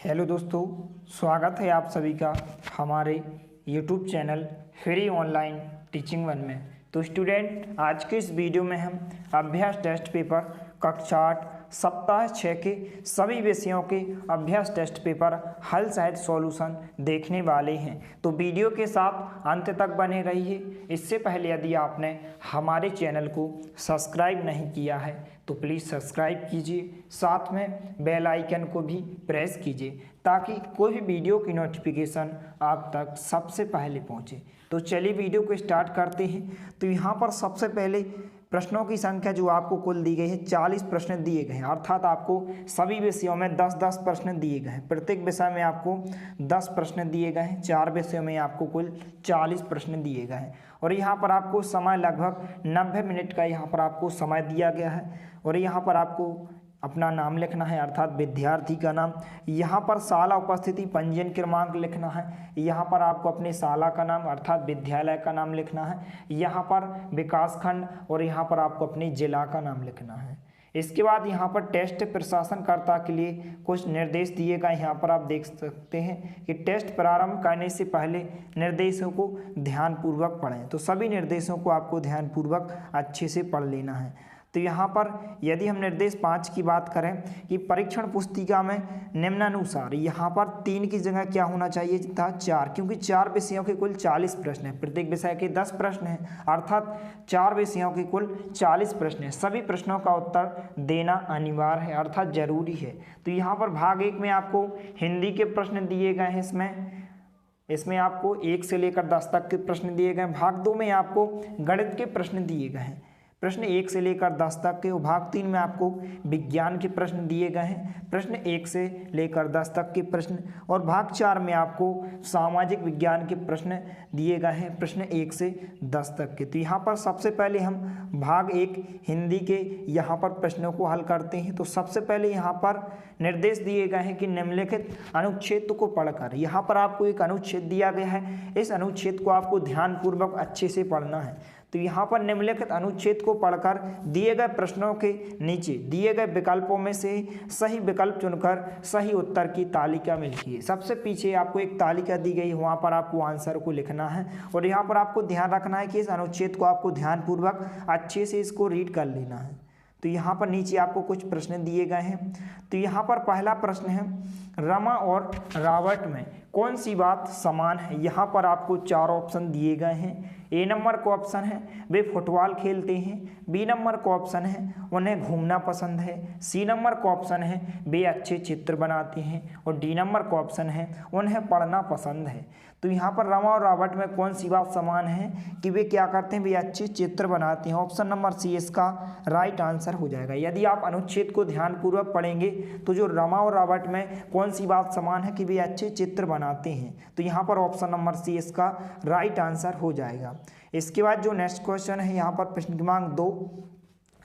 Hello दोस्तों, स्वागत है आप सभी का हमारे YouTube channel free online teaching one में। तो स्टूडेंट, आज के इस वीडियो में हम अभ्यास टेस्ट पेपर कक्षा 8 सप्ताह 6 के सभी विषयों के अभ्यास टेस्ट पेपर हल सहित सॉल्यूशन देखने वाले हैं। तो वीडियो के साथ अंत तक बने रहिए। इससे पहले यदि आपने हमारे चैनल को सब्सक्राइब नहीं किया है तो प्लीज़ सब्सक्राइब कीजिए, साथ में बेल आइकन को भी प्रेस कीजिए ताकि कोई भी वीडियो की नोटिफिकेशन आप तक सबसे पहले पहुंचे। तो चलिए वीडियो को स्टार्ट करते हैं। तो यहाँ पर सबसे पहले प्रश्नों की संख्या जो आपको कुल दी गई है 40 प्रश्न दिए गए हैं, अर्थात आपको सभी विषयों में 10-10 प्रश्न दिए गए हैं। प्रत्येक विषय में आपको 10 प्रश्न दिए गए हैं। 4 विषयों में आपको कुल 40 प्रश्न दिए गए हैं और यहाँ पर आपको समय लगभग 90 मिनट का यहाँ पर आपको समय दिया गया है। और यहाँ पर आपको अपना नाम लिखना है, अर्थात विद्यार्थी का नाम। यहाँ पर शाला उपस्थिति पंजीयन क्रमांक लिखना है। यहाँ पर आपको अपने शाला का नाम अर्थात विद्यालय का नाम लिखना है। यहाँ पर विकासखंड और यहाँ पर आपको अपने जिला का नाम लिखना है। इसके बाद यहाँ पर टेस्ट प्रशासनकर्ता के लिए कुछ निर्देश दिए गए। यहाँ पर आप देख सकते हैं कि टेस्ट प्रारंभ करने से पहले निर्देशों को ध्यानपूर्वक पढ़ें। तो सभी निर्देशों को आपको ध्यानपूर्वक अच्छे से पढ़ लेना है। तो यहाँ पर यदि हम निर्देश 5 की बात करें कि परीक्षण पुस्तिका में निम्नानुसार, यहाँ पर 3 की जगह क्या होना चाहिए था 4, क्योंकि 4 विषयों के कुल 40 प्रश्न हैं। प्रत्येक विषय के 10 प्रश्न हैं, अर्थात 4 विषयों के कुल 40 प्रश्न हैं। सभी प्रश्नों का उत्तर देना अनिवार्य है, अर्थात जरूरी है। तो यहाँ पर भाग 1 में आपको हिंदी के प्रश्न दिए गए हैं। इसमें आपको 1 से लेकर 10 तक के प्रश्न दिए गए हैं। भाग 2 में आपको गणित के प्रश्न दिए गए हैं, प्रश्न 1 से लेकर 10 तक के। भाग 3 में आपको विज्ञान के प्रश्न दिए गए हैं, प्रश्न 1 से लेकर 10 तक के प्रश्न। और भाग 4 में आपको सामाजिक विज्ञान के प्रश्न दिए गए हैं, प्रश्न 1 से 10 तक के। तो यहाँ पर सबसे पहले हम भाग 1 हिंदी के यहाँ पर प्रश्नों को हल करते हैं। तो सबसे पहले यहाँ पर निर्देश दिए गए हैं कि निम्नलिखित अनुच्छेद को पढ़कर, यहाँ पर आपको एक अनुच्छेद दिया गया है, इस अनुच्छेद को आपको ध्यानपूर्वक अच्छे से पढ़ना है। तो यहाँ पर निम्नलिखित अनुच्छेद को पढ़कर दिए गए प्रश्नों के नीचे दिए गए विकल्पों में से सही विकल्प चुनकर सही उत्तर की तालिका मिलती है। सबसे पीछे आपको एक तालिका दी गई है, वहाँ पर आपको आंसर को लिखना है। और यहाँ पर आपको ध्यान रखना है कि इस अनुच्छेद को आपको ध्यानपूर्वक अच्छे से इसको रीड कर लेना है। तो यहाँ पर नीचे आपको कुछ प्रश्न दिए गए हैं। तो यहाँ पर पहला प्रश्न है, रमा और रॉबर्ट में कौन सी बात समान है। यहाँ पर आपको 4 ऑप्शन दिए गए हैं। ए नंबर को ऑप्शन है वे फुटबॉल खेलते हैं, बी नंबर को ऑप्शन है उन्हें घूमना पसंद है, सी नंबर को ऑप्शन है वे अच्छे चित्र बनाते हैं और डी नंबर को ऑप्शन है उन्हें पढ़ना पसंद है। तो यहाँ पर रमा और रॉबर्ट में कौन सी बात समान है कि वे क्या करते हैं, वे अच्छे चित्र बनाते हैं। ऑप्शन नंबर सी इसका राइट आंसर हो जाएगा। यदि आप अनुच्छेद को ध्यानपूर्वक पढ़ेंगे तो जो रमा और रॉबर्ट में कौन सी बात समान है कि वे अच्छे चित्र बनाते हैं, तो यहाँ पर ऑप्शन नंबर सी इसका राइट आंसर हो जाएगा। इसके बाद जो नेक्स्ट क्वेश्चन है, यहाँ पर प्रश्न क्रमांक 2,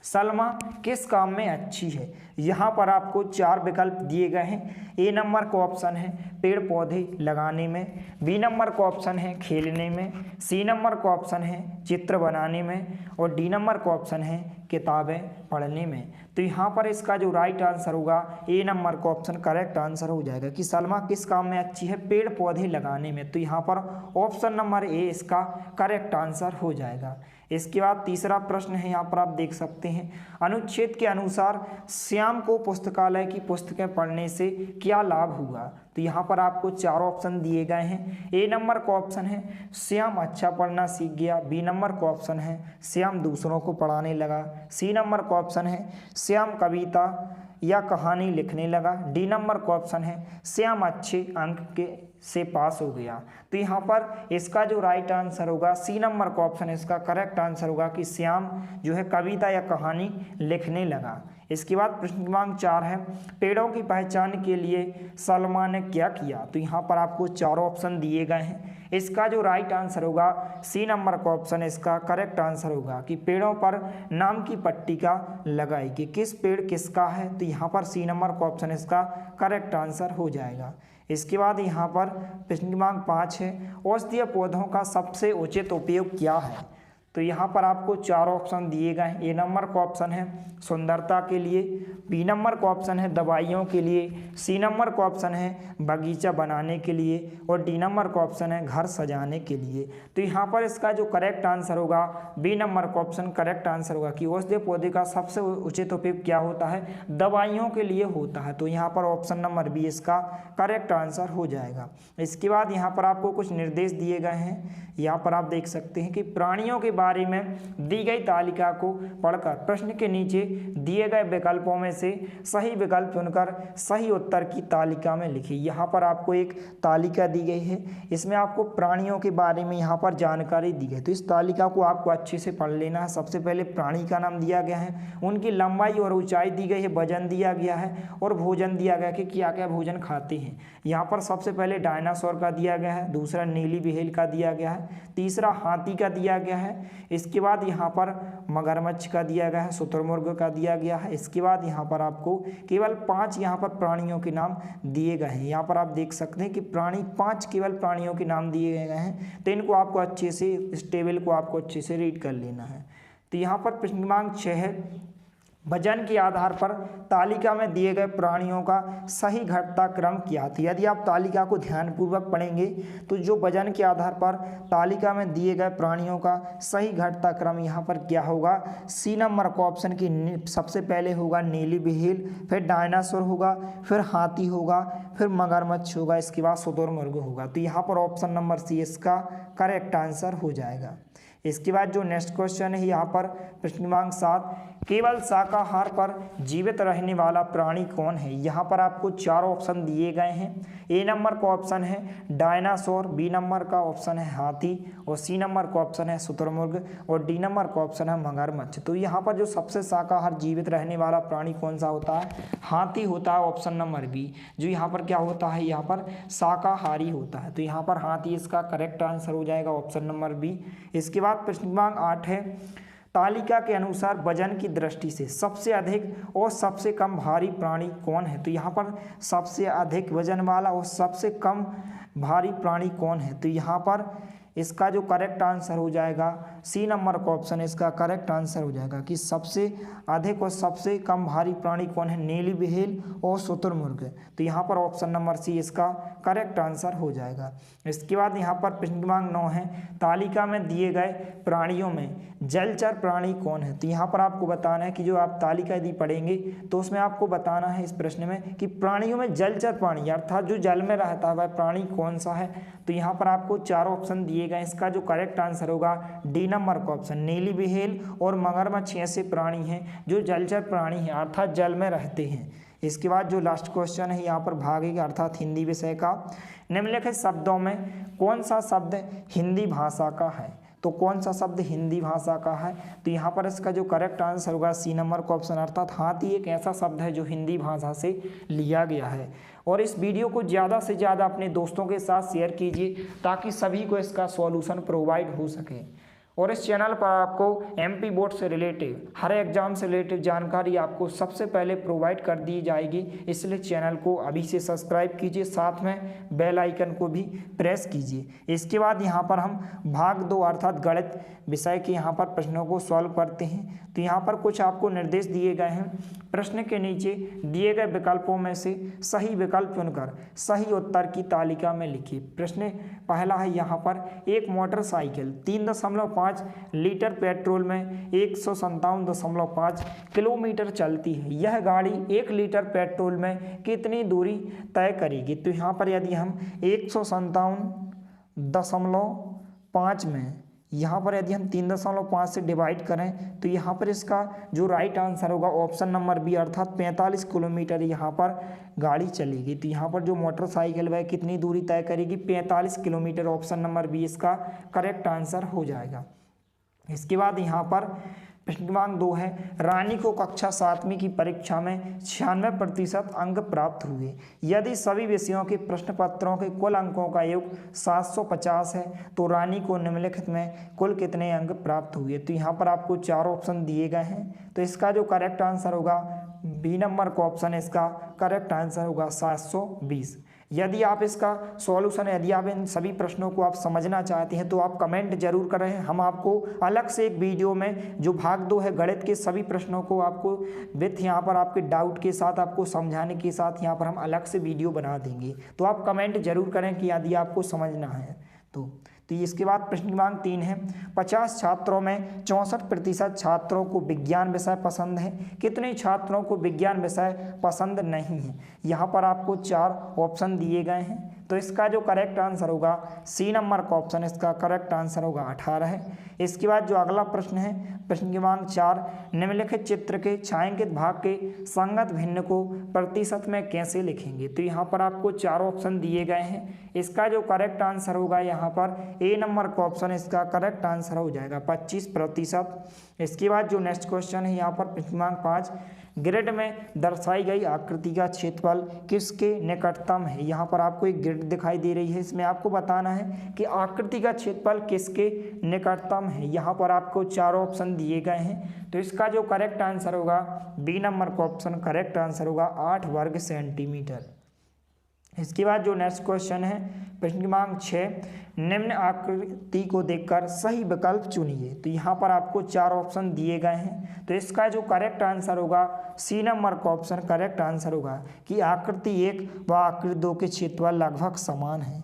सलमा किस काम में अच्छी है। यहाँ पर आपको 4 विकल्प दिए गए हैं। ए नंबर को ऑप्शन है पेड़ पौधे लगाने में, बी नंबर को ऑप्शन है खेलने में, सी नंबर को ऑप्शन है चित्र बनाने में और डी नंबर को ऑप्शन है किताबें पढ़ने में। तो यहाँ पर इसका जो राइट आंसर होगा ए नंबर को ऑप्शन करेक्ट आंसर हो जाएगा कि सलमा किस काम में अच्छी है, पेड़ पौधे लगाने में। तो यहाँ पर ऑप्शन नंबर ए इसका करेक्ट आंसर हो जाएगा। इसके बाद तीसरा प्रश्न है, यहाँ पर आप देख सकते हैं, अनुच्छेद के अनुसार श्याम को पुस्तकालय की पुस्तकें पढ़ने से क्या लाभ हुआ। तो यहाँ पर आपको 4 ऑप्शन दिए गए हैं। ए नंबर को ऑप्शन है श्याम अच्छा पढ़ना सीख गया, बी नंबर को ऑप्शन है श्याम दूसरों को पढ़ाने लगा, सी नंबर को ऑप्शन है श्याम कविता या कहानी लिखने लगा, डी नंबर को ऑप्शन है श्याम अच्छे अंक के से पास हो गया। तो यहाँ पर इसका जो राइट आंसर होगा सी नंबर का ऑप्शन इसका करेक्ट आंसर होगा कि श्याम जो है कविता या कहानी लिखने लगा। इसके बाद प्रश्न क्रमांक 4 है, पेड़ों की पहचान के लिए सलमा ने क्या किया। तो यहाँ पर आपको 4 ऑप्शन दिए गए हैं। इसका जो राइट आंसर होगा सी नंबर का ऑप्शन इसका करेक्ट आंसर होगा कि पेड़ों पर नाम की पट्टिका लगाई कि किस पेड़ किसका है। तो यहाँ पर सी नंबर का ऑप्शन इसका करेक्ट आंसर हो जाएगा। इसके बाद यहाँ पर प्रश्न क्रमांक 5 है, औषधीय पौधों का सबसे उचित उपयोग क्या है। तो यहाँ पर आपको 4 ऑप्शन दिए गए हैं। ए नंबर का ऑप्शन है सुंदरता के लिए, बी नंबर का ऑप्शन है दवाइयों के लिए, सी नंबर का ऑप्शन है बगीचा बनाने के लिए और डी नंबर का ऑप्शन है घर सजाने के लिए। तो यहाँ पर इसका जो करेक्ट आंसर होगा बी नंबर का ऑप्शन करेक्ट आंसर होगा कि औषधीय पौधे का सबसे उचित उपयोग क्या होता है, दवाइयों के लिए होता है। तो यहाँ पर ऑप्शन नंबर बी इसका करेक्ट आंसर हो जाएगा। इसके बाद यहाँ पर आपको कुछ निर्देश दिए गए हैं। यहाँ पर आप देख सकते हैं कि प्राणियों के बारे में दी गई तालिका को पढ़कर प्रश्न के नीचे दिए गए विकल्पों में से सही विकल्प चुनकर सही उत्तर की तालिका में लिखिए। यहाँ पर आपको एक तालिका दी गई है, इसमें आपको प्राणियों के बारे में यहाँ पर जानकारी दी गई। तो इस तालिका को आपको अच्छे से पढ़ लेना है। सबसे पहले प्राणी का नाम दिया गया है, उनकी लंबाई और ऊंचाई दी गई है, वजन दिया गया है और भोजन दिया गया कि क्या क्या भोजन खाते हैं। यहाँ पर सबसे पहले डायनासोर का दिया गया है, दूसरा नीली बिहेल का दिया गया है, तीसरा हाथी का दिया गया है, इसके बाद यहाँ पर मगरमच्छ का दिया गया है, शुतुरमुर्ग का दिया गया है। इसके बाद यहाँ पर आपको केवल 5 यहाँ पर प्राणियों के नाम दिए गए हैं। यहाँ पर आप देख सकते हैं कि 5 केवल प्राणियों के नाम दिए गए हैं। तो इनको आपको अच्छे से, इस टेबल को आपको अच्छे से रीड कर लेना है। तो यहाँ पर प्रश्न क्रमांक 6 है, वजन के आधार पर तालिका में दिए गए प्राणियों का सही घटता क्रम क्या है। यदि आप तालिका को ध्यानपूर्वक पढ़ेंगे तो जो वजन के आधार पर तालिका में दिए गए प्राणियों का सही घटता क्रम यहाँ पर क्या होगा, सी नंबर का ऑप्शन की सबसे पहले होगा नीली बिहेल, फिर डायनासोर होगा, फिर हाथी होगा, फिर मगरमच्छ होगा, इसके बाद शुतुरमुर्ग होगा। तो यहाँ पर ऑप्शन नंबर सी इसका करेक्ट आंसर हो जाएगा। इसके बाद जो नेक्स्ट क्वेश्चन है यहाँ पर प्रश्न क्रमांक 7, केवल शाकाहार पर जीवित रहने वाला प्राणी कौन है। यहाँ पर आपको 4 ऑप्शन दिए गए हैं। ए नंबर का ऑप्शन है डायनासोर, बी नंबर का ऑप्शन है हाथी और सी नंबर का ऑप्शन है शुतुरमुर्ग और डी नंबर का ऑप्शन है मगरमच्छ। तो यहाँ पर जो सबसे शाकाहार जीवित रहने वाला प्राणी कौन सा होता है, हाथी होता है, ऑप्शन नंबर बी। जो यहाँ पर क्या होता है, यहाँ पर शाकाहारी होता है। तो यहाँ पर हाथी इसका करेक्ट आंसर हो जाएगा, ऑप्शन नंबर बी। इसके बाद प्रश्न क्रमांक 8 है, तालिका के अनुसार वजन की दृष्टि से सबसे अधिक और सबसे कम भारी प्राणी कौन है। तो यहाँ पर सबसे अधिक वजन वाला और सबसे कम भारी प्राणी कौन है। तो यहाँ पर इसका जो करेक्ट आंसर हो जाएगा सी नंबर का ऑप्शन इसका करेक्ट आंसर हो जाएगा कि सबसे अधिक और सबसे कम भारी प्राणी कौन है, नीली बिहेल और शुतुरमुर्ग। तो यहाँ पर ऑप्शन नंबर सी इसका करेक्ट आंसर हो जाएगा। इसके बाद यहाँ पर प्रश्न क्रमांक 9 है, तालिका में दिए गए प्राणियों में जलचर प्राणी कौन है। तो यहाँ पर आपको बताना है कि जो आप तालिका यदि पढ़ेंगे तो उसमें आपको बताना है इस प्रश्न में कि प्राणियों में जलचर प्राणी अर्थात जो जल में रहता है वह प्राणी कौन सा है। तो यहाँ पर आपको 4 ऑप्शन दिए गए, इसका जो करेक्ट आंसर होगा डी नंबर का ऑप्शन, नीली बिहेल और मगरमच्छ ऐसे प्राणी हैं जो जलचर प्राणी हैं अर्थात जल में रहते हैं। इसके बाद जो लास्ट क्वेश्चन है यहाँ पर भाग एक अर्थात हिंदी विषय का, निम्नलिखित शब्दों में कौन सा शब्द हिंदी भाषा का है। तो कौन सा शब्द हिंदी भाषा का है। तो यहाँ पर इसका जो करेक्ट आंसर होगा सी नंबर का ऑप्शन अर्थात हाथी एक ऐसा शब्द है जो हिंदी भाषा से लिया गया है। और इस वीडियो को ज़्यादा से ज़्यादा अपने दोस्तों के साथ शेयर कीजिए ताकि सभी को इसका सॉल्यूशन प्रोवाइड हो सके। और इस चैनल पर आपको एमपी बोर्ड से रिलेटेड हर एग्जाम से रिलेटेड जानकारी आपको सबसे पहले प्रोवाइड कर दी जाएगी, इसलिए चैनल को अभी से सब्सक्राइब कीजिए, साथ में बेल आइकन को भी प्रेस कीजिए। इसके बाद यहाँ पर हम भाग 2 अर्थात गणित विषय के यहाँ पर प्रश्नों को सॉल्व करते हैं। तो यहाँ पर कुछ आपको निर्देश दिए गए हैं, प्रश्न के नीचे दिए गए विकल्पों में से सही विकल्प चुनकर सही उत्तर की तालिका में लिखिए। प्रश्न पहला है यहाँ पर, एक मोटरसाइकिल 3.5 लीटर पेट्रोल में 157.5 किलोमीटर चलती है। यह गाड़ी 1 लीटर पेट्रोल में कितनी दूरी तय करेगी। तो यहाँ पर यदि हम 157.5 में यहाँ पर यदि हम 3.5 से डिवाइड करें तो यहाँ पर इसका जो राइट आंसर होगा ऑप्शन नंबर बी अर्थात 45 किलोमीटर यहाँ पर गाड़ी चलेगी। तो यहाँ पर जो मोटरसाइकिल वह कितनी दूरी तय करेगी, 45 किलोमीटर, ऑप्शन नंबर बी इसका करेक्ट आंसर हो जाएगा। इसके बाद यहाँ पर प्रश्न क्रमांक 2 है, रानी को कक्षा 7वीं की परीक्षा में 96% अंक प्राप्त हुए। यदि सभी विषयों के प्रश्न पत्रों के कुल अंकों का योग 750 है तो रानी को निम्नलिखित में कुल कितने अंक प्राप्त हुए। तो यहाँ पर आपको 4 ऑप्शन दिए गए हैं। तो इसका जो करेक्ट आंसर होगा बी नंबर का ऑप्शन इसका करेक्ट आंसर होगा 720। यदि आप इसका सॉल्यूशन, यदि आप इन सभी प्रश्नों को आप समझना चाहते हैं तो आप कमेंट जरूर करें। हम आपको अलग से एक वीडियो में जो भाग 2 है गणित के सभी प्रश्नों को आपको विथ यहाँ पर आपके डाउट के साथ आपको समझाने के साथ यहाँ पर हम अलग से वीडियो बना देंगे। तो आप कमेंट जरूर करें कि यदि आपको समझना है तो इसके बाद प्रश्न क्रमांक 3 है, 50 छात्रों में 64% छात्रों को विज्ञान विषय पसंद है, कितने छात्रों को विज्ञान विषय पसंद नहीं है। यहाँ पर आपको 4 ऑप्शन दिए गए हैं, तो इसका जो करेक्ट आंसर होगा सी नंबर का ऑप्शन, इसका करेक्ट आंसर होगा 18 है। इसके बाद जो अगला प्रश्न है, प्रश्न क्रमांक 4, निम्नलिखित चित्र के छायांकित भाग के संगत भिन्न को प्रतिशत में कैसे लिखेंगे। तो यहाँ पर आपको 4 ऑप्शन दिए गए हैं, इसका जो करेक्ट आंसर होगा यहाँ पर ए नंबर का ऑप्शन, इसका करेक्ट आंसर हो जाएगा 25%। इसके बाद जो नेक्स्ट क्वेश्चन है यहाँ पर प्रश्न क्रमांक 5, ग्रिड में दर्शाई गई आकृति का क्षेत्रफल किसके निकटतम है। यहाँ पर आपको एक ग्रिड दिखाई दे रही है, इसमें आपको बताना है कि आकृति का क्षेत्रफल किसके निकटतम है। यहाँ पर आपको 4 ऑप्शन दिए गए हैं, तो इसका जो करेक्ट आंसर होगा बी नंबर का ऑप्शन, करेक्ट आंसर होगा 8 वर्ग सेंटीमीटर। इसके बाद जो नेक्स्ट क्वेश्चन है प्रश्न क्रमांक 6, निम्न आकृति को देखकर सही विकल्प चुनिए। तो यहाँ पर आपको 4 ऑप्शन दिए गए हैं, तो इसका जो करेक्ट आंसर होगा सी नंबर का ऑप्शन, करेक्ट आंसर होगा कि आकृति 1 व आकृति 2 के क्षेत्रफल लगभग समान है।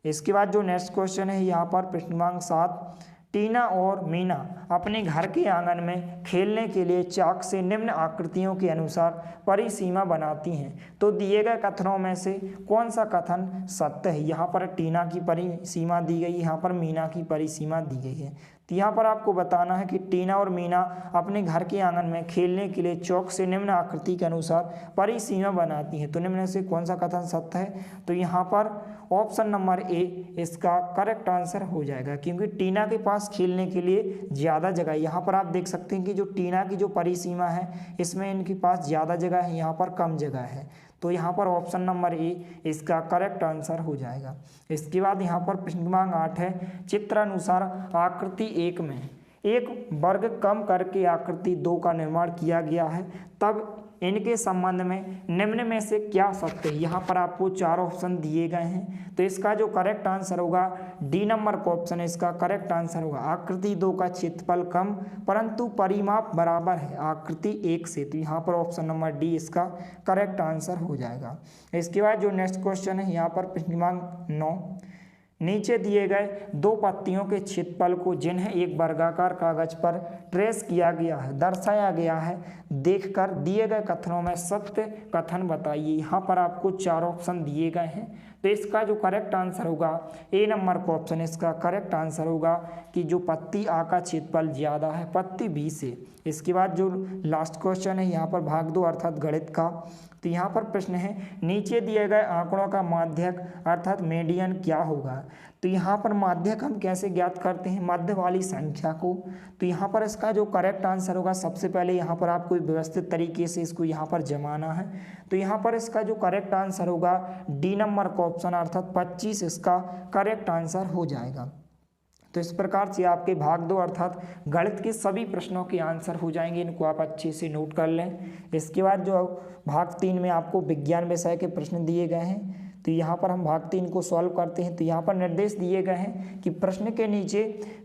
इसके बाद जो नेक्स्ट क्वेश्चन है यहाँ पर प्रश्न क्रमांक 7, टीना और मीना अपने घर के आंगन में खेलने के लिए चाक से निम्न आकृतियों के अनुसार परिसीमा बनाती हैं, तो दिए गए कथनों में से कौन सा कथन सत्य है। यहाँ पर टीना की परिसीमा दी गई, यहाँ पर मीना की परिसीमा दी गई है। तो यहाँ पर आपको बताना है कि टीना और मीना अपने घर के आंगन में खेलने के लिए चौक से निम्न आकृति के अनुसार परिसीमा बनाती हैं, तो निम्न में से कौन सा कथन सत्य है। तो यहाँ पर ऑप्शन नंबर ए इसका करेक्ट आंसर हो जाएगा, क्योंकि टीना के पास खेलने के लिए ज़्यादा जगह है। यहाँ पर आप देख सकते हैं कि जो टीना की जो परिसीमा है इसमें इनके पास ज़्यादा जगह है, यहाँ पर कम जगह है, तो यहाँ पर ऑप्शन नंबर ए इसका करेक्ट आंसर हो जाएगा। इसके बाद यहाँ पर प्रश्न क्रमांक 8 है, चित्रानुसार आकृति 1 में एक वर्ग कम करके आकृति 2 का निर्माण किया गया है, तब इनके संबंध में निम्न में से क्या सत्य है। यहाँ पर आपको 4 ऑप्शन दिए गए हैं, तो इसका जो करेक्ट आंसर होगा डी नंबर का ऑप्शन, इसका करेक्ट आंसर होगा आकृति 2 का क्षेत्रफल कम परंतु परिमाप बराबर है आकृति 1 से, तो यहाँ पर ऑप्शन नंबर डी इसका करेक्ट आंसर हो जाएगा। इसके बाद जो नेक्स्ट क्वेश्चन है यहाँ पर प्रश्न क्रमांक 9, नीचे दिए गए 2 पत्तियों के क्षेत्रफल को जिन्हें एक वर्गाकार कागज पर ट्रेस किया गया है, दर्शाया गया है, देखकर दिए गए कथनों में सत्य कथन बताइए। यहाँ पर आपको 4 ऑप्शन दिए गए हैं, तो इसका जो करेक्ट आंसर होगा ए नंबर का ऑप्शन, इसका करेक्ट आंसर होगा कि जो पत्ती आ का क्षेत्रफल ज़्यादा है पत्ती बी से। इसके बाद जो लास्ट क्वेश्चन है यहाँ पर भाग 2 अर्थात गणित का, तो यहाँ पर प्रश्न है, नीचे दिए गए आंकड़ों का माध्यक अर्थात मीडियन क्या होगा। तो यहाँ पर माध्यक हम कैसे ज्ञात करते हैं, मध्य वाली संख्या को। तो यहाँ पर इसका जो करेक्ट आंसर होगा, सबसे पहले यहाँ पर आपको व्यवस्थित तरीके से इसको यहाँ पर जमाना है, तो यहाँ पर इसका जो करेक्ट आंसर होगा डी नंबर का ऑप्शन अर्थात 25 इसका करेक्ट आंसर हो जाएगा। तो इस प्रकार से आपके भाग 2 अर्थात गणित के सभी प्रश्नों के आंसर हो जाएंगे, इनको आप अच्छे से नोट कर लें। इसके बाद जो भाग 3 में आपको विज्ञान विषय के प्रश्न दिए गए हैं, तो यहाँ पर हम भाग 3 को सॉल्व करते हैं। तो यहाँ पर निर्देश दिए गए हैं कि प्रश्न के नीचे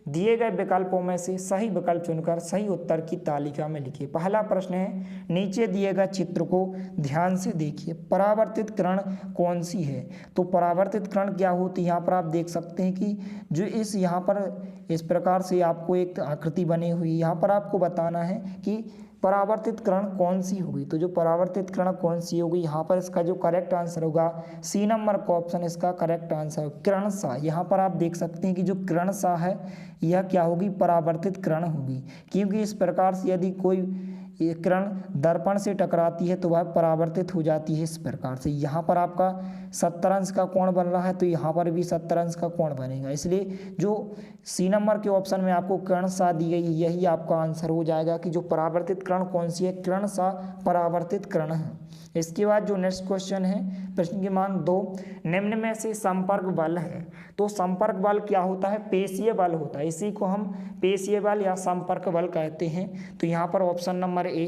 दिए गए विकल्पों में से सही विकल्प चुनकर सही उत्तर की तालिका में लिखिए। पहला प्रश्न है, नीचे दिए गए चित्र को ध्यान से देखिए, परावर्तित किरण कौन सी है। तो परावर्तित किरण क्या होती है, यहाँ पर आप देख सकते हैं कि जो इस यहाँ पर इस प्रकार से आपको एक आकृति बनी हुई, यहाँ पर आपको बताना है कि परावर्तित किरण कौन सी होगी। तो जो परावर्तित किरण कौन सी होगी, यहाँ पर इसका जो करेक्ट आंसर होगा सी नंबर का ऑप्शन, इसका करेक्ट आंसर किरण सा। यहाँ पर आप देख सकते हैं कि जो किरण सा है यह क्या होगी, परावर्तित किरण होगी, क्योंकि इस प्रकार से यदि कोई ये किरण दर्पण से टकराती है तो वह परावर्तित हो जाती है। इस प्रकार से यहाँ पर आपका 70 अंश का कोण बन रहा है, तो यहाँ पर भी 70 अंश का कोण बनेगा, इसलिए जो सी नंबर के ऑप्शन में आपको किरण सा दी गई है यही आपका आंसर हो जाएगा कि जो परावर्तित किरण कौन सी है, किरण सा परावर्तित किरण है। इसके बाद जो नेक्स्ट क्वेश्चन है प्रश्न क्रमांक 2, निम्न में से संपर्क बल है। तो संपर्क बल क्या होता है, पेशीय बल होता है, इसी को हम पेशीय बल या संपर्क बल कहते हैं। तो यहाँ पर ऑप्शन नंबर ए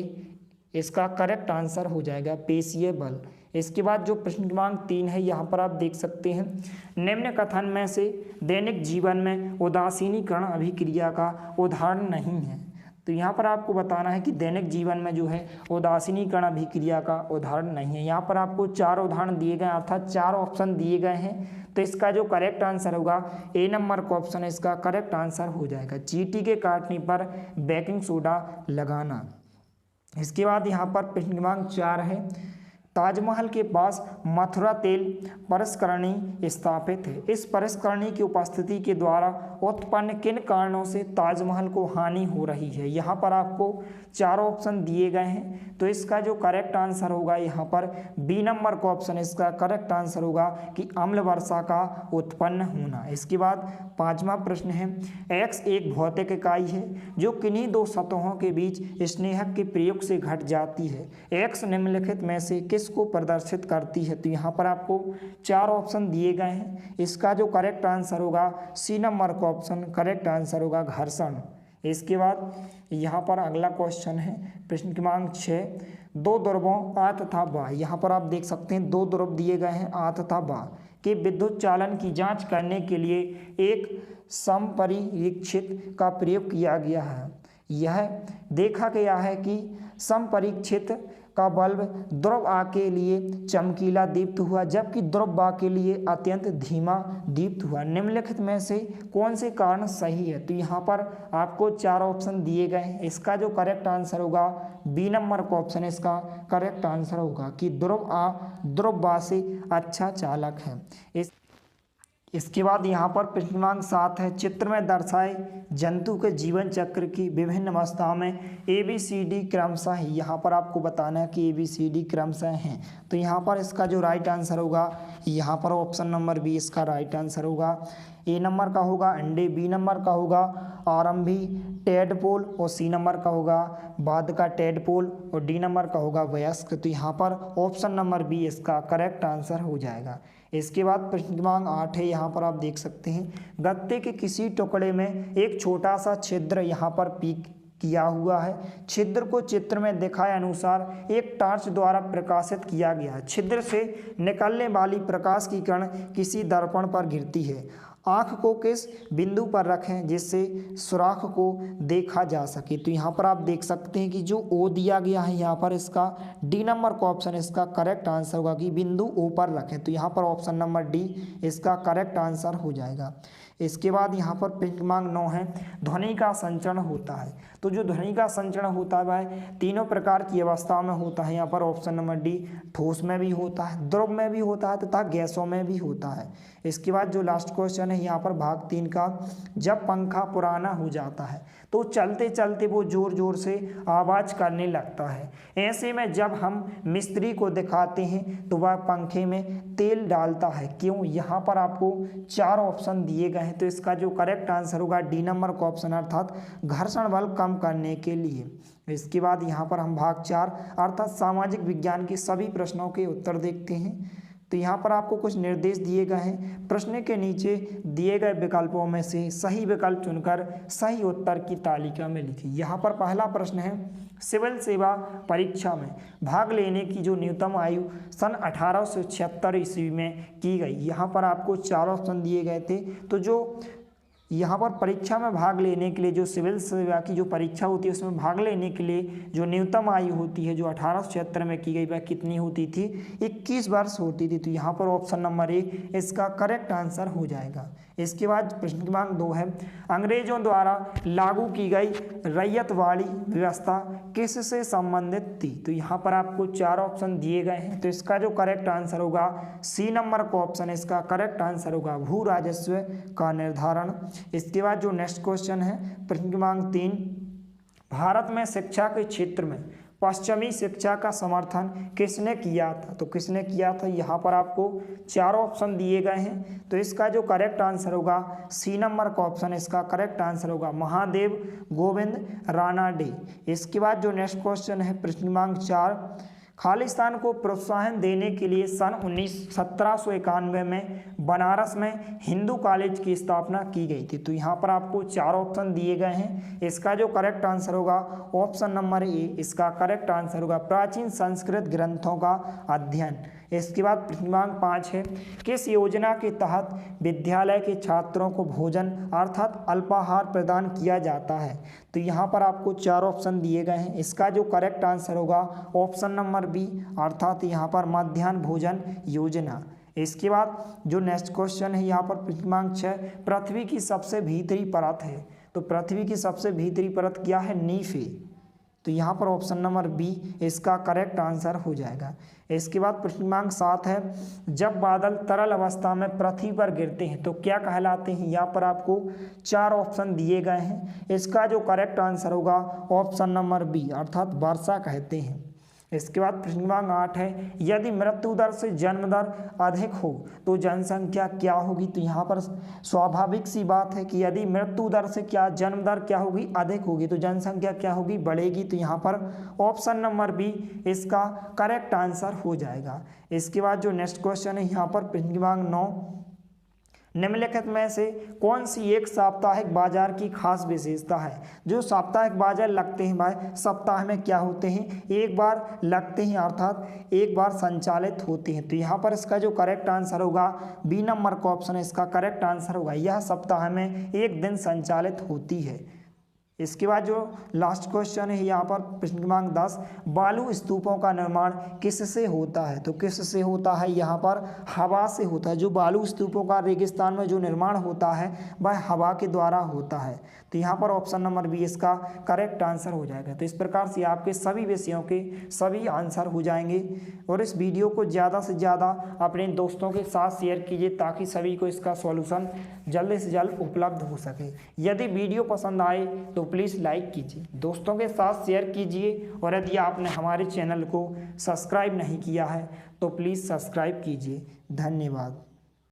इसका करेक्ट आंसर हो जाएगा पेशीय बल। इसके बाद जो प्रश्न क्रमांक 3 है यहाँ पर आप देख सकते हैं, निम्न कथन में से दैनिक जीवन में उदासीनीकरण अभिक्रिया का उदाहरण नहीं है। तो यहाँ पर आपको बताना है कि दैनिक जीवन में जो है उदासीनीकरण अभिक्रिया का उदाहरण नहीं है। यहाँ पर आपको 4 उदाहरण दिए गए अर्थात 4 ऑप्शन दिए गए हैं। तो इसका जो करेक्ट आंसर होगा ए नंबर का ऑप्शन इसका करेक्ट आंसर हो जाएगा। चींटी के काटने पर बेकिंग सोडा लगाना। इसके बाद यहाँ पर प्रश्न क्रमांक 4 है, ताजमहल के पास मथुरा तेल परिष्करणी स्थापित है। इस परिष्करणी की उपस्थिति के द्वारा उत्पन्न किन कारणों से ताजमहल को हानि हो रही है। यहाँ पर आपको 4 ऑप्शन दिए गए हैं। तो इसका जो करेक्ट आंसर होगा यहाँ पर बी नंबर का ऑप्शन इसका करेक्ट आंसर होगा कि अम्ल वर्षा का उत्पन्न होना। इसके बाद 5वां प्रश्न है, एक्स एक भौतिक इकाई है जो किन्हीं 2 सतहों के बीच स्नेहक के प्रयोग से घट जाती है। एक्स निम्नलिखित में से किसको प्रदर्शित करती है। तो यहाँ पर आपको 4 ऑप्शन दिए गए हैं। इसका जो करेक्ट आंसर होगा सी नंबर का ऑप्शन करेक्ट आंसर होगा घर्षण। इसके बाद यहाँ पर अगला क्वेश्चन है प्रश्न क्रमांक 6, 2 ध्रुवों आ तथा बा। यहाँ पर आप देख सकते हैं 2 ध्रुव दिए गए हैं आ तथा बा के विद्युत चालन की जांच करने के लिए एक समपरिक्षित का प्रयोग किया गया है। यह देखा गया है कि समपरिक्षित का बल्ब ध्रुव आ के लिए चमकीला दीप्त हुआ जबकि ध्रुव बा के लिए अत्यंत धीमा दीप्त हुआ। निम्नलिखित में से कौन से कारण सही है। तो यहाँ पर आपको 4 ऑप्शन दिए गए हैं। इसका जो करेक्ट आंसर होगा बी नंबर का ऑप्शन इसका करेक्ट आंसर होगा कि ध्रुव आ ध्रुव बा से अच्छा चालक है। इसके बाद यहाँ पर प्रश्न क्रमांक 7 है, चित्र में दर्शाए जंतु के जीवन चक्र की विभिन्न अवस्थाओं में ABCD क्रमशः है। यहाँ पर आपको बताना है कि ABCD क्रमशः हैं। तो यहाँ पर इसका जो राइट आंसर होगा यहाँ पर ऑप्शन नंबर बी इसका राइट आंसर होगा। ए नंबर का होगा अंडे, बी नंबर का होगा आरंभी टेडपोल और सी नंबर का होगा बाद का टेडपोल और डी नंबर का होगा वयस्क। तो यहाँ पर ऑप्शन नंबर बी इसका करेक्ट आंसर हो जाएगा। इसके बाद प्रश्न क्रमांक 8 है, यहाँ पर आप देख सकते हैं गत्ते के किसी टुकड़े में एक छोटा सा छिद्र यहाँ पर पीक किया हुआ है। छिद्र को चित्र में दिखाए अनुसार एक टार्च द्वारा प्रकाशित किया गया है। छिद्र से निकलने वाली प्रकाश की किरण किसी दर्पण पर गिरती है। आँख को किस बिंदु पर रखें जिससे सुराख को देखा जा सके। तो यहाँ पर आप देख सकते हैं कि जो ओ दिया गया है यहाँ पर इसका डी नंबर का ऑप्शन इसका करेक्ट आंसर होगा कि बिंदु ओ पर रखें। तो यहाँ पर ऑप्शन नंबर डी इसका करेक्ट आंसर हो जाएगा। इसके बाद यहाँ पर प्रश्न क्रमांक 9 है, ध्वनि का संचरण होता है। तो जो ध्वनि का संचरण होता है वह 3 प्रकार की अवस्थाओं में होता है। यहाँ पर ऑप्शन नंबर डी ठोस में भी होता है, द्रव में भी होता है तथा गैसों में भी होता है। इसके बाद जो लास्ट क्वेश्चन है यहाँ पर भाग 3 का, जब पंखा पुराना हो जाता है तो चलते चलते वो जोर जोर से आवाज़ करने लगता है। ऐसे में जब हम मिस्त्री को दिखाते हैं तो वह पंखे में तेल डालता है, क्यों। यहाँ पर आपको 4 ऑप्शन दिए गए हैं। तो इसका जो करेक्ट आंसर होगा डी नंबर का ऑप्शन अर्थात घर्षण बल कम करने के लिए। इसके बाद यहाँ पर हम भाग 4 अर्थात सामाजिक विज्ञान के सभी प्रश्नों के उत्तर देखते हैं। तो यहाँ पर आपको कुछ निर्देश दिए गए हैं। प्रश्न के नीचे दिए गए विकल्पों में से सही विकल्प चुनकर सही उत्तर की तालिका में लिखिए। यहाँ पर पहला प्रश्न है, सिविल सेवा परीक्षा में भाग लेने की जो न्यूनतम आयु सन 1876 ईस्वी में की गई। यहाँ पर आपको 4 ऑप्शन दिए गए थे। तो जो यहाँ पर परीक्षा में भाग लेने के लिए जो सिविल सेवा की जो परीक्षा होती है उसमें भाग लेने के लिए जो न्यूनतम आयु होती है जो 1876 में की गई वह कितनी होती थी, 21 वर्ष होती थी। तो यहाँ पर ऑप्शन नंबर ए इसका करेक्ट आंसर हो जाएगा। इसके बाद प्रश्न क्रमांक 2 है, अंग्रेजों द्वारा लागू की गई रैयतवाड़ी व्यवस्था किससे संबंधित थी। तो यहाँ पर आपको 4 ऑप्शन दिए गए हैं। तो इसका जो करेक्ट आंसर होगा सी नंबर का ऑप्शन इसका करेक्ट आंसर होगा भू राजस्व का निर्धारण। इसके बाद जो नेक्स्ट क्वेश्चन है प्रश्न क्रमांक 3, भारत में शिक्षा के क्षेत्र में पश्चिमी शिक्षा का समर्थन किसने किया था। तो किसने किया था, यहाँ पर आपको 4 ऑप्शन दिए गए हैं। तो इसका जो करेक्ट आंसर होगा सी नंबर का ऑप्शन इसका करेक्ट आंसर होगा महादेव गोविंद रानाडे। इसके बाद जो नेक्स्ट क्वेश्चन है प्रश्न क्रमांक 4, खालिस्तान को प्रोत्साहन देने के लिए सन 1791 में बनारस में हिंदू कॉलेज की स्थापना की गई थी। तो यहाँ पर आपको 4 ऑप्शन दिए गए हैं। इसका जो करेक्ट आंसर होगा ऑप्शन नंबर ए, इसका करेक्ट आंसर होगा प्राचीन संस्कृत ग्रंथों का अध्ययन। इसके बाद प्रश्नांक 5 है, किस योजना के तहत विद्यालय के छात्रों को भोजन अर्थात अल्पाहार प्रदान किया जाता है? तो यहाँ पर आपको 4 ऑप्शन दिए गए हैं। इसका जो करेक्ट आंसर होगा ऑप्शन नंबर बी, अर्थात यहाँ पर मध्याह्न भोजन योजना। इसके बाद जो नेक्स्ट क्वेश्चन है यहाँ पर प्रश्नांक 6, पृथ्वी की सबसे भीतरी परत है। तो पृथ्वी की सबसे भीतरी परत क्या है? नीफ है। तो यहाँ पर ऑप्शन नंबर बी इसका करेक्ट आंसर हो जाएगा। इसके बाद प्रश्नांक 7 है, जब बादल तरल अवस्था में पृथ्वी पर गिरते हैं तो क्या कहलाते हैं? यहाँ पर आपको 4 ऑप्शन दिए गए हैं। इसका जो करेक्ट आंसर होगा ऑप्शन नंबर बी, अर्थात वर्षा कहते हैं। इसके बाद प्रश्नांक 8 है, यदि मृत्यु दर से जन्म दर अधिक हो तो जनसंख्या क्या होगी? तो यहाँ पर स्वाभाविक सी बात है कि यदि मृत्यु दर से जन्म दर क्या होगी? अधिक होगी, तो जनसंख्या क्या होगी? बढ़ेगी। तो यहाँ पर ऑप्शन नंबर बी इसका करेक्ट आंसर हो जाएगा। इसके बाद जो नेक्स्ट क्वेश्चन है यहाँ पर प्रश्नांक 9, निम्नलिखित में से कौन सी एक साप्ताहिक बाजार की खास विशेषता है? जो साप्ताहिक बाजार लगते हैं भाई, सप्ताह में क्या होते हैं? एक बार लगते हैं, अर्थात एक बार संचालित होते हैं। तो यहाँ पर इसका जो करेक्ट आंसर होगा बी नंबर का ऑप्शन है, इसका करेक्ट आंसर होगा यह सप्ताह में एक दिन संचालित होती है। इसके बाद जो लास्ट क्वेश्चन है यहाँ पर प्रश्नांक 10, बालू स्तूपों का निर्माण किससे होता है? तो किससे होता है? यहाँ पर हवा से होता है। जो बालू स्तूपों का रेगिस्तान में जो निर्माण होता है वह हवा के द्वारा होता है। तो यहाँ पर ऑप्शन नंबर बी इसका करेक्ट आंसर हो जाएगा। तो इस प्रकार से आपके सभी विषयों के सभी आंसर हो जाएंगे। और इस वीडियो को ज़्यादा से ज़्यादा अपने दोस्तों के साथ शेयर कीजिए ताकि सभी को इसका सॉल्यूशन जल्द से जल्द उपलब्ध हो सके। यदि वीडियो पसंद आए तो प्लीज़ लाइक कीजिए, दोस्तों के साथ शेयर कीजिए, और यदि आपने हमारे चैनल को सब्सक्राइब नहीं किया है तो प्लीज़ सब्सक्राइब कीजिए। धन्यवाद।